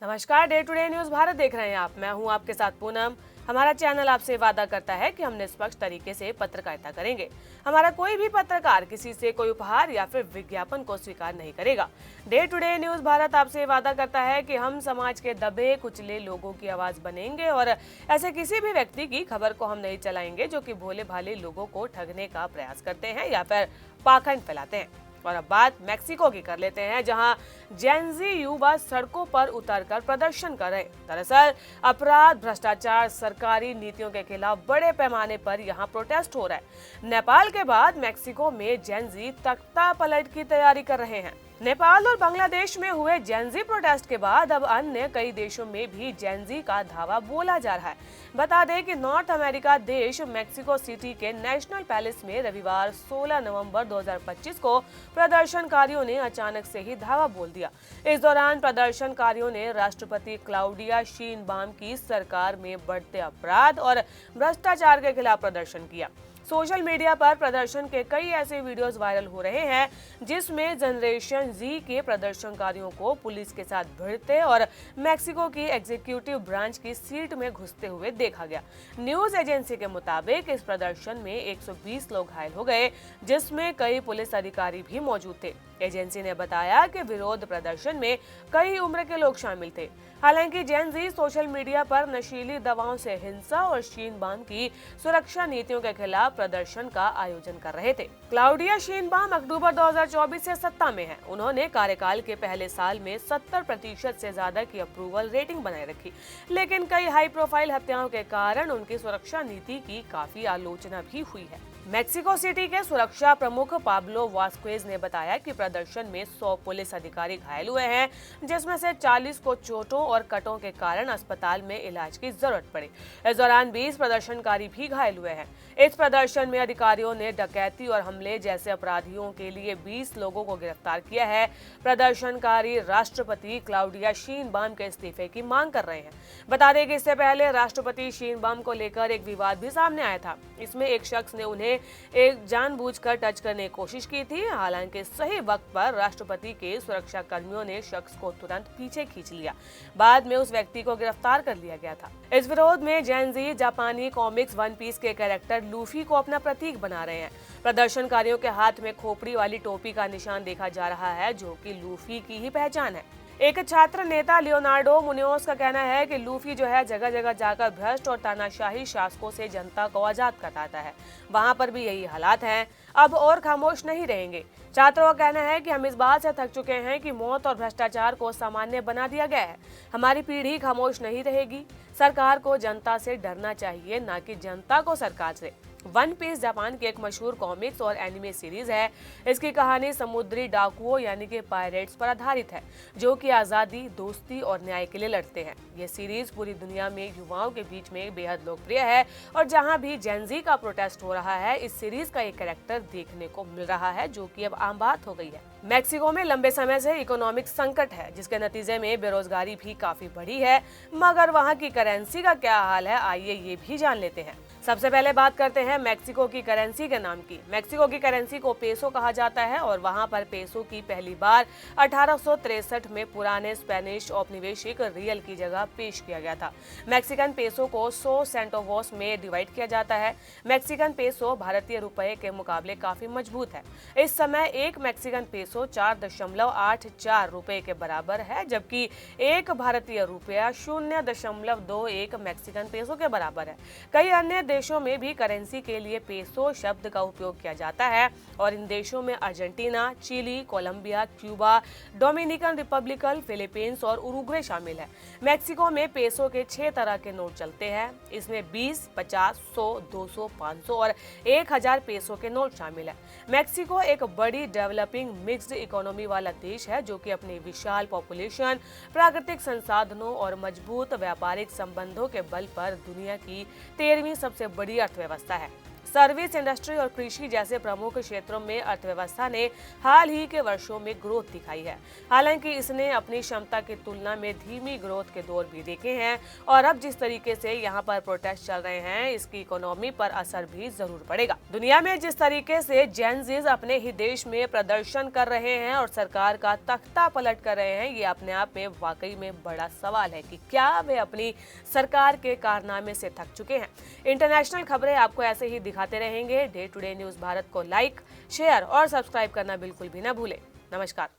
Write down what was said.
नमस्कार, day today news Bharat देख रहे हैं आप। मैं हूं आपके साथ पूनम। हमारा चैनल आपसे वादा करता है कि हम निष्पक्ष तरीके से पत्रकारिता करेंगे। हमारा कोई भी पत्रकार किसी से कोई उपहार या फिर विज्ञापन को स्वीकार नहीं करेगा। डे टुडे न्यूज भारत आपसे वादा करता है कि हम समाज के दबे कुचले लोगों की आवाज बनेंगे और ऐसे किसी भी व्यक्ति की खबर को हम नहीं चलाएंगे जो कि भोले भाले लोगों को ठगने का प्रयास करते हैं या फिर पाखंड फैलाते हैं। और अब बात मैक्सिको की कर लेते हैं, जहां जेनजी युवा सड़कों पर उतरकर प्रदर्शन कर रहे। दरअसल अपराध, भ्रष्टाचार, सरकारी नीतियों के खिलाफ बड़े पैमाने पर यहां प्रोटेस्ट हो रहा है। नेपाल के बाद मैक्सिको में जेनजी तख्ता पलट की तैयारी कर रहे हैं। नेपाल और बांग्लादेश में हुए जेनजी प्रोटेस्ट के बाद अब अन्य कई देशों में भी जेनजी का धावा बोला जा रहा है। बता दें कि नॉर्थ अमेरिका देश मैक्सिको सिटी के नेशनल पैलेस में रविवार 16 नवंबर 2025 को प्रदर्शनकारियों ने अचानक से ही धावा बोल दिया। इस दौरान प्रदर्शनकारियों ने राष्ट्रपति क्लाउडिया शीनबाम की सरकार में बढ़ते अपराध और भ्रष्टाचार के खिलाफ प्रदर्शन किया। सोशल मीडिया पर प्रदर्शन के कई ऐसे वीडियोस वायरल हो रहे हैं जिसमें जनरेशन जी के प्रदर्शनकारियों को पुलिस के साथ भिड़ते और मैक्सिको की एग्जीक्यूटिव ब्रांच की सीट में घुसते हुए देखा गया। न्यूज एजेंसी के मुताबिक इस प्रदर्शन में 120 लोग घायल हो गए, जिसमें कई पुलिस अधिकारी भी मौजूद थे। एजेंसी ने बताया कि विरोध प्रदर्शन में कई उम्र के लोग शामिल थे। हालांकि जेनजी सोशल मीडिया पर नशीली दवाओं से हिंसा और शीनबाम की सुरक्षा नीतियों के खिलाफ प्रदर्शन का आयोजन कर रहे थे। क्लाउडिया शीनबाम अक्टूबर 2024 से सत्ता में हैं। उन्होंने कार्यकाल के पहले साल में 70% से ज्यादा की अप्रूवल रेटिंग बनाए रखी, लेकिन कई हाई प्रोफाइल हत्याओं के कारण उनकी सुरक्षा नीति की काफी आलोचना भी हुई है। मैक्सिको सिटी के सुरक्षा प्रमुख पाब्लो वास्क्वेज ने बताया कि प्रदर्शन में 100 पुलिस अधिकारी घायल हुए हैं, जिसमें से 40 को चोटों और कटों के कारण अस्पताल में इलाज की जरूरत पड़ी। इस दौरान 20 प्रदर्शनकारी भी घायल हुए हैं। इस प्रदर्शन में अधिकारियों ने डकैती और हमले जैसे अपराधियों के लिए 20 लोगों को गिरफ्तार किया है। प्रदर्शनकारी राष्ट्रपति क्लाउडिया शीनबाम के इस्तीफे की मांग कर रहे हैं। बता दें कि इससे पहले राष्ट्रपति शीनबाम को लेकर एक विवाद भी सामने आया था। इसमें एक शख्स ने उन्हें एक जानबूझकर टच करने की कोशिश की थी। हालांकि सही वक्त पर राष्ट्रपति के सुरक्षा कर्मियों ने शख्स को तुरंत पीछे खींच लिया। बाद में उस व्यक्ति को गिरफ्तार कर लिया गया था। इस विरोध में जेनजी जापानी कॉमिक्स वन पीस के कैरेक्टर लूफी को अपना प्रतीक बना रहे हैं। प्रदर्शनकारियों के हाथ में खोपड़ी वाली टोपी का निशान देखा जा रहा है, जो कि लूफी की ही पहचान है। एक छात्र नेता लियोनार्डो मुनियोस का कहना है कि लूफी जो है जगह जगह जाकर भ्रष्ट और तानाशाही शासकों से जनता को आजाद कराता है। वहां पर भी यही हालात हैं। अब और खामोश नहीं रहेंगे। छात्रों का कहना है कि हम इस बात से थक चुके हैं कि मौत और भ्रष्टाचार को सामान्य बना दिया गया है। हमारी पीढ़ी खामोश नहीं रहेगी। सरकार को जनता से डरना चाहिए, ना कि जनता को सरकार से। वन पीस जापान की एक मशहूर कॉमिक्स और एनिमे सीरीज है। इसकी कहानी समुद्री डाकुओं यानी कि पायरेट्स पर आधारित है, जो कि आजादी, दोस्ती और न्याय के लिए लड़ते हैं। ये सीरीज पूरी दुनिया में युवाओं के बीच में बेहद लोकप्रिय है और जहां भी जेनजी का प्रोटेस्ट हो रहा है, इस सीरीज का एक कैरेक्टर देखने को मिल रहा है, जो कि अब आम बात हो गई है। मैक्सिको में लंबे समय से इकोनॉमिक संकट है, जिसके नतीजे में बेरोजगारी भी काफी बढ़ी है। मगर वहाँ की करेंसी का क्या हाल है, आइए ये भी जान लेते हैं। सबसे पहले बात करते हैं मैक्सिको की करेंसी के नाम की। मैक्सिको की करेंसी को पेसो कहा जाता है और वहां पर पेसो की पहली बार 1863 में पुराने स्पेनिश औपनिवेशिक रियल की जगह पेश किया गया था। मैक्सिकन पेसो को 100 सेंटोवोस में डिवाइड किया जाता है। मैक्सिकन पेसो भारतीय रुपए के मुकाबले काफी मजबूत है। इस समय एक मैक्सिकन पेसो 4.84 रुपए के बराबर है, जबकि एक भारतीय रुपया 0.21 मैक्सिकन पेसो के बराबर है। कई अन्य देशों में भी करेंसी के लिए पेसो शब्द का उपयोग किया जाता है और इन देशों में Argentina, Chile, Colombia, Cuba, Dominican Republic, Philippines और उरुग्वे शामिल है। मैक्सिको में पेसो के 6 तरह के नोट चलते हैं। इसमें 20, 50, 100, 200, 500 और 1000 पेसो के नोट शामिल है। मैक्सिको एक बड़ी डेवलपिंग मिक्स्ड इकोनॉमी वाला देश है, जो कि अपनी विशाल पॉपुलेशन, प्राकृतिक संसाधनों और मजबूत व्यापारिक संबंधों के बल पर दुनिया की 13वीं सबसे बड़ी अर्थव्यवस्था है। सर्विस इंडस्ट्री और कृषि जैसे प्रमुख क्षेत्रों में अर्थव्यवस्था ने हाल ही के वर्षों में ग्रोथ दिखाई है। हालांकि इसने अपनी क्षमता की तुलना में धीमी ग्रोथ के दौर भी देखे हैं और अब जिस तरीके से यहाँ पर प्रोटेस्ट चल रहे हैं, इसकी इकोनॉमी पर असर भी जरूर पड़ेगा। दुनिया में जिस तरीके से जेन ज़ीज़ अपने ही देश में प्रदर्शन कर रहे हैं और सरकार का तख्ता पलट कर रहे हैं, ये अपने आप में वाकई में बड़ा सवाल है कि क्या वे अपनी सरकार के कारनामे से थक चुके हैं। इंटरनेशनल खबरें आपको ऐसे ही दिखाते रहेंगे। Day to day news Bharat को लाइक, शेयर और सब्सक्राइब करना बिल्कुल भी ना भूलें। नमस्कार।